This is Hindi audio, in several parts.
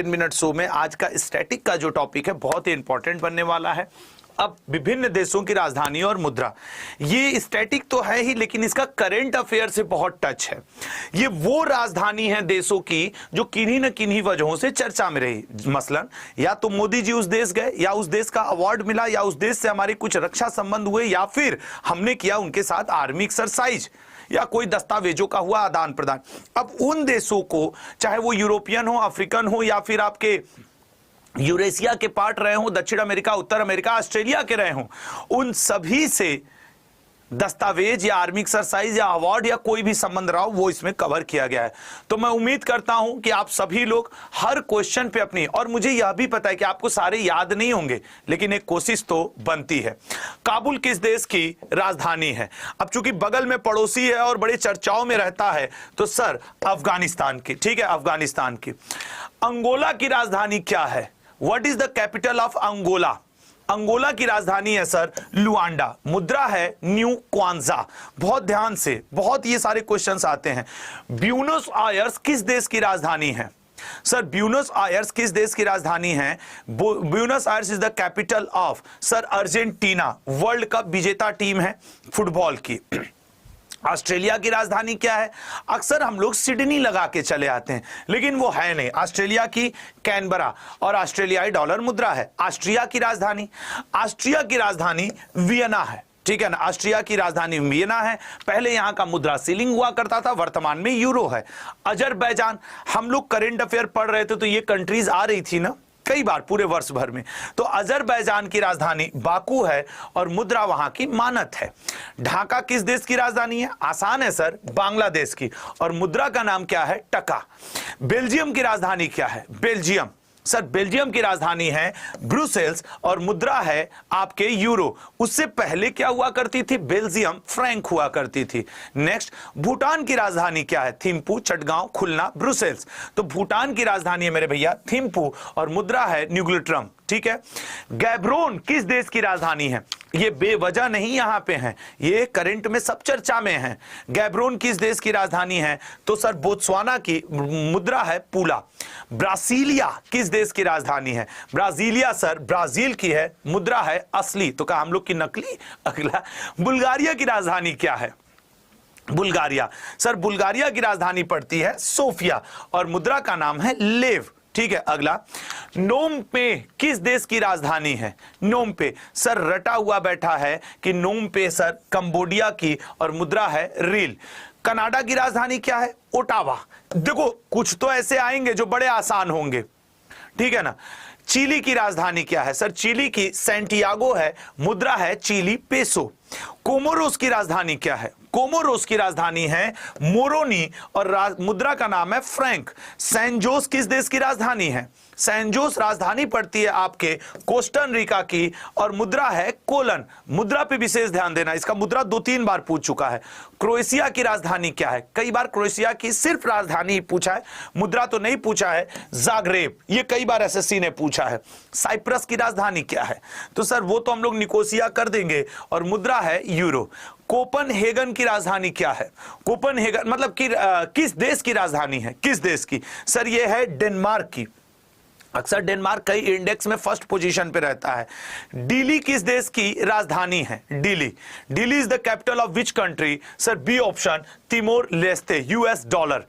10 मिनट शो में आज का स्टैटिक का जो टॉपिक है बहुत ही इंपॉर्टेंट बनने वाला है। अब विभिन्न देशों की राजधानी और मुद्रा, ये स्टैटिक तो है ही लेकिन इसका करंट अफेयर से बहुत टच है। ये वो राजधानी है देशों की जो किन्हीं न किन्हीं वजहों से चर्चा में रही। मसलन या तो मोदी जी उस देश गए, या उस देश का अवार्ड मिला, या उस देश से हमारे कुछ रक्षा संबंध हुए, या फिर हमने किया उनके साथ आर्मी एक्सरसाइज, या कोई दस्तावेजों का हुआ आदान प्रदान। अब उन देशों को, चाहे वो यूरोपियन हो, अफ्रीकन हो, या फिर आपके यूरेशिया के पार्ट रहे हों, दक्षिण अमेरिका, उत्तर अमेरिका, ऑस्ट्रेलिया के रहे हों, उन सभी से दस्तावेज या आर्मी एक्सरसाइज या अवार्ड या कोई भी संबंध रहा हो वो इसमें कवर किया गया है। तो मैं उम्मीद करता हूं कि आप सभी लोग हर क्वेश्चन पे अपनी, और मुझे यह भी पता है कि आपको सारे याद नहीं होंगे लेकिन एक कोशिश तो बनती है। काबुल किस देश की राजधानी है? अब चूंकि बगल में पड़ोसी है और बड़े चर्चाओं में रहता है तो सर अफगानिस्तान की, ठीक है, अफगानिस्तान की। अंगोला की राजधानी क्या है? What is the capital of Angola? Angola की राजधानी है सर लुआंडा, मुद्रा है न्यू क्वांजा। बहुत ध्यान से, बहुत ये सारे क्वेश्चंस आते हैं। ब्यूनस आयर्स किस देश की राजधानी है? सर ब्यूनस आयर्स किस देश की राजधानी है? Buenos Aires is the capital of sir Argentina, world cup विजेता टीम है फुटबॉल की। ऑस्ट्रेलिया की राजधानी क्या है? अक्सर हम लोग सिडनी लगा के चले आते हैं लेकिन वो है नहीं। ऑस्ट्रेलिया की कैनबरा, और ऑस्ट्रेलियाई डॉलर मुद्रा है। ऑस्ट्रिया की राजधानी, ऑस्ट्रिया की राजधानी वियना है, ठीक है ना। ऑस्ट्रिया की राजधानी वियना है। पहले यहां का मुद्रा सीलिंग हुआ करता था, वर्तमान में यूरो है। अजरबैजान, हम लोग करंट अफेयर पढ़ रहे थे तो ये कंट्रीज आ रही थी ना कई बार पूरे वर्ष भर में। तो अजरबैजान की राजधानी बाकू है और मुद्रा वहां की मानत है। ढाका किस देश की राजधानी है? आसान है सर, बांग्लादेश की, और मुद्रा का नाम क्या है? टका। बेल्जियम की राजधानी क्या है? बेल्जियम, सर बेल्जियम की राजधानी है ब्रुसेल्स और मुद्रा है आपके यूरो। उससे पहले क्या हुआ करती थी? बेल्जियम फ्रैंक हुआ करती थी। नेक्स्ट, भूटान की राजधानी क्या है? थिम्पू, चटगांव, खुलना, ब्रुसेल्स। तो भूटान की राजधानी है मेरे भैया थिम्पू और मुद्रा है न्यूग्लिट्रम, ठीक है। गैब्रोन किस देश की राजधानी है? ये बेवजह नहीं यहां पे है, ये करंट में सब चर्चा में है। गैब्रोन किस देश की राजधानी है? तो सर बोत्सवाना की, मुद्रा है पूला। ब्रासीलिया किस देश की राजधानी है? ब्राजीलिया सर ब्राजील की है, मुद्रा है असली। तो कहा हम लोग की नकली। अगला, बुल्गारिया की राजधानी क्या है? बुल्गारिया, सर बुल्गारिया की राजधानी पड़ती है सोफिया और मुद्रा का नाम है लेव, ठीक है। अगला, नोम पे किस देश की राजधानी है? नोम पे, सर रटा हुआ बैठा है कि नोम पे सर कंबोडिया की और मुद्रा है रील। कनाडा की राजधानी क्या है? ओटावा। देखो कुछ तो ऐसे आएंगे जो बड़े आसान होंगे, ठीक है ना। चिली की राजधानी क्या है? सर चिली की सैंटियागो है, मुद्रा है चिली पेसो। कोमोरोस की राजधानी क्या है? कोमोरोस की राजधानी है मोरोनी और मुद्रा का नाम है फ्रैंक। सैन जोस किस देश की राजधानी है? सैन जोस राजधानी पड़ती है आपके कोस्टन रिका की और मुद्रा है कोलन। मुद्रा पे विशेष ध्यान देना, इसका मुद्रा 2-3 बार पूछ चुका है। क्रोएशिया की राजधानी क्या है? कई बार क्रोएशिया की सिर्फ राजधानी पूछा है, मुद्रा तो नहीं पूछा है। जाग्रेब, ये कई बार एसएससी ने पूछा है। साइप्रस की राजधानी क्या है? तो सर वो तो हम लोग निकोसिया कर देंगे और मुद्रा है यूरो। कोपनहेगन की राजधानी क्या है? कोपनहेगन मतलब कि किस देश की राजधानी है? किस देश की? सर ये है डेनमार्क की। अक्सर डेनमार्क कई इंडेक्स में फर्स्ट पोजीशन पे रहता है। दिल्ली किस देश की राजधानी है? Delhi, Delhi is the capital of which country? Sir B option, Timor Leste, US dollar.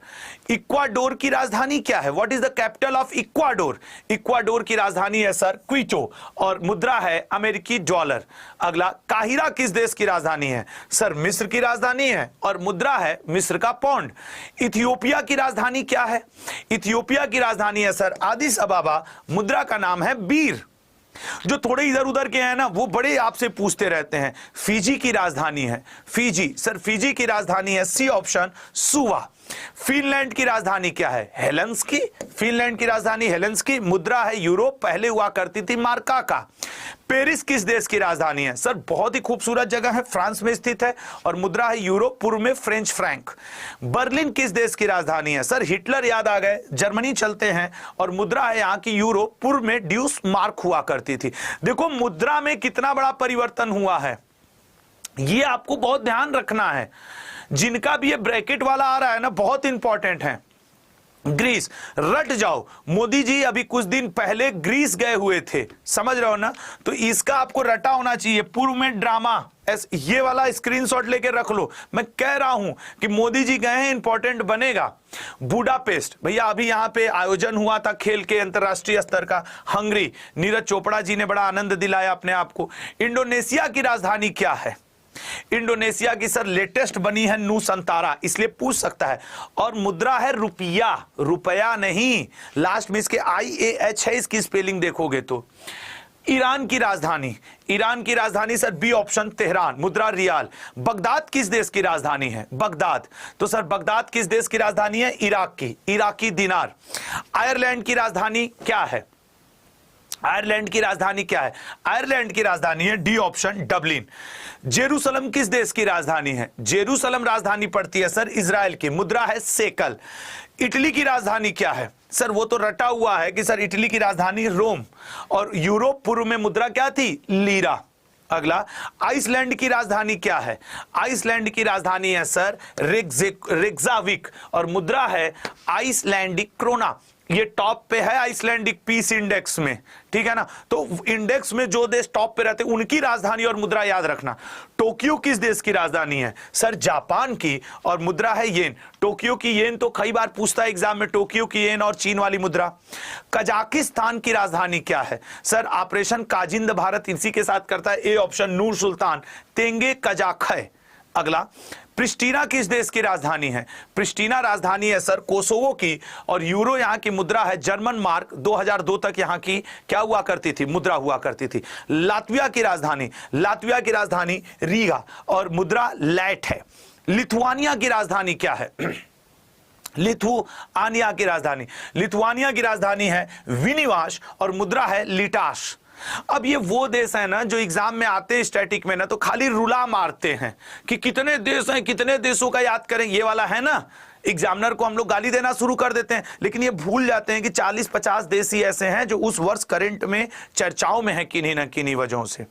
Ecuador की राजधानी क्या है? What is the capital of Ecuador? Ecuador की राजधानी है सर क्विटो और मुद्रा है अमेरिकी डॉलर। अगला, काहिरा किस देश की राजधानी है? सर मिस्र की राजधानी है और मुद्रा है मिस्र का पौंड। इथियोपिया की राजधानी क्या है? इथियोपिया की राजधानी है सर आदिस अबाबा, मुद्रा का नाम है बीर। जो थोड़े इधर उधर के हैं ना वो बड़े आपसे पूछते रहते हैं। फिजी की राजधानी है फिजी, सर फिजी की राजधानी है सी ऑप्शन सुवा। फिनलैंड की राजधानी क्या है? हेलेंस्की। फिनलैंड की राजधानी हेलेंस्की, मुद्रा है यूरो, पहले हुआ करती थी मार्का का। पेरिस किस देश की राजधानी है? सर बहुत ही खूबसूरत जगह है, फ्रांस में स्थित है और मुद्रा है यूरो, पूर्व में फ्रेंच फ्रैंक। बर्लिन किस देश की राजधानी है? सर हिटलर याद आ गए, जर्मनी चलते हैं और मुद्रा है यहाँ की यूरो, पूर्व में ड्यूस मार्क हुआ करती थी। देखो मुद्रा में कितना बड़ा परिवर्तन हुआ है, ये आपको बहुत ध्यान रखना है। जिनका भी ये ब्रैकेट वाला आ रहा है ना बहुत इंपॉर्टेंट है। ग्रीस, रट जाओ, मोदी जी अभी कुछ दिन पहले ग्रीस गए हुए थे, समझ रहे हो ना, तो इसका आपको रटा होना चाहिए। पूर्व में ड्रामा, ये वाला स्क्रीनशॉट लेके रख लो, मैं कह रहा हूं कि मोदी जी गए हैं, इंपॉर्टेंट बनेगा। बुडापेस्ट, भैया अभी यहां पे आयोजन हुआ था खेल के अंतरराष्ट्रीय स्तर का, हंगरी, नीरज चोपड़ा जी ने बड़ा आनंद दिलाया अपने आप को। इंडोनेशिया की राजधानी क्या है? इंडोनेशिया की सर लेटेस्ट बनी है नूसंतारा, इसलिए पूछ सकता है। और मुद्रा है रुपया, रुपया नहीं, लास्ट में इसके IAH है, इसकी स्पेलिंग देखोगे तो। ईरान की राजधानी, ईरान की राजधानी सर बी ऑप्शन तेहरान, मुद्रा रियाल। बगदाद किस देश की राजधानी है? बगदाद, तो सर बगदाद किस देश की राजधानी है? इराक की, इराकी दिनार। आयरलैंड की राजधानी क्या है? आयरलैंड की राजधानी क्या है? आयरलैंड की राजधानी है डी ऑप्शन डबलिन। जेरूसलम किस देश की राजधानी है? जेरूसलम राजधानी पड़ती है सर इजराइल की, मुद्रा है सेकल। इटली की राजधानी क्या है? सर वो तो रटा हुआ है कि सर इटली की राजधानी रोम, और यूरोप पूर्व में मुद्रा क्या थी? लीरा। अगला, आइसलैंड की राजधानी क्या है? आइसलैंड की राजधानी है सर रेक्जाविक, और मुद्रा है आइसलैंडिक क्रोना। ये टॉप पे है आइसलैंडिक पीस इंडेक्स में, ठीक है ना। तो इंडेक्स में जो देश टॉप पे रहते हैं उनकी राजधानी और मुद्रा याद रखना। टोक्यो किस देश की राजधानी है? सर जापान की, और मुद्रा है येन। टोक्यो की येन तो कई बार पूछता है एग्जाम में, टोक्यो की येन और चीन वाली मुद्रा। कजाकिस्तान की राजधानी क्या है? सर ऑपरेशन काजिंद भारत इसी के साथ करता है, ए ऑप्शन नूर सुल्तान, तेंगे कजाक है। अगला, प्रिस्टीना किस देश की राजधानी है? प्रिस्टीना राजधानी है सर कोसोवो की, और यूरो यहां की मुद्रा है जर्मन मार्क। 2002 तक यहां की क्या हुआ करती थी? मुद्रा हुआ करती थी। लातविया की राजधानी, लातविया की राजधानी रीगा, और मुद्रा लैट है। लिथुआनिया की राजधानी क्या है? लिथुआनिया की राजधानी, लिथुआनिया की राजधानी है विनिवाश, और मुद्रा है लिटास। अब ये वो देश है ना जो एग्जाम में आते हैं स्टैटिक में ना, तो खाली रुला मारते हैं कि कितने देश हैं, कितने देशों का याद करें, ये वाला है ना, एग्जामिनर को हम लोग गाली देना शुरू कर देते हैं, लेकिन ये भूल जाते हैं कि 40-50 देश ही ऐसे हैं जो उस वर्ष करंट में चर्चाओं में है किन्हीं न किन्हीं वजहों से।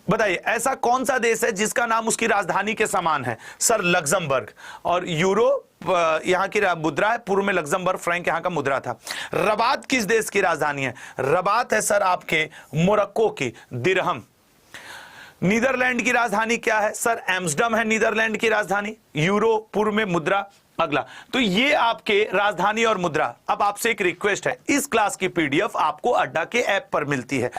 बताइए ऐसा कौन सा देश है जिसका नाम उसकी राजधानी के समान है? सर लग्जमबर्ग, और यूरो यहां की मुद्रा है, पूर्व में लग्जमबर्ग फ्रैंक यहां का मुद्रा था। रबात किस देश की राजधानी है? रबात है सर आपके मोरक्को की, दिरहम। नीदरलैंड की राजधानी क्या है? सर एम्स्टर्डम है नीदरलैंड की राजधानी, यूरो पूर्व में मुद्रा। अगला, तो ये आपके राजधानी और मुद्रा। अब आपसे एक रिक्वेस्ट है, इस क्लास की PDF आपको अड्डा के ऐप पर मिलती है।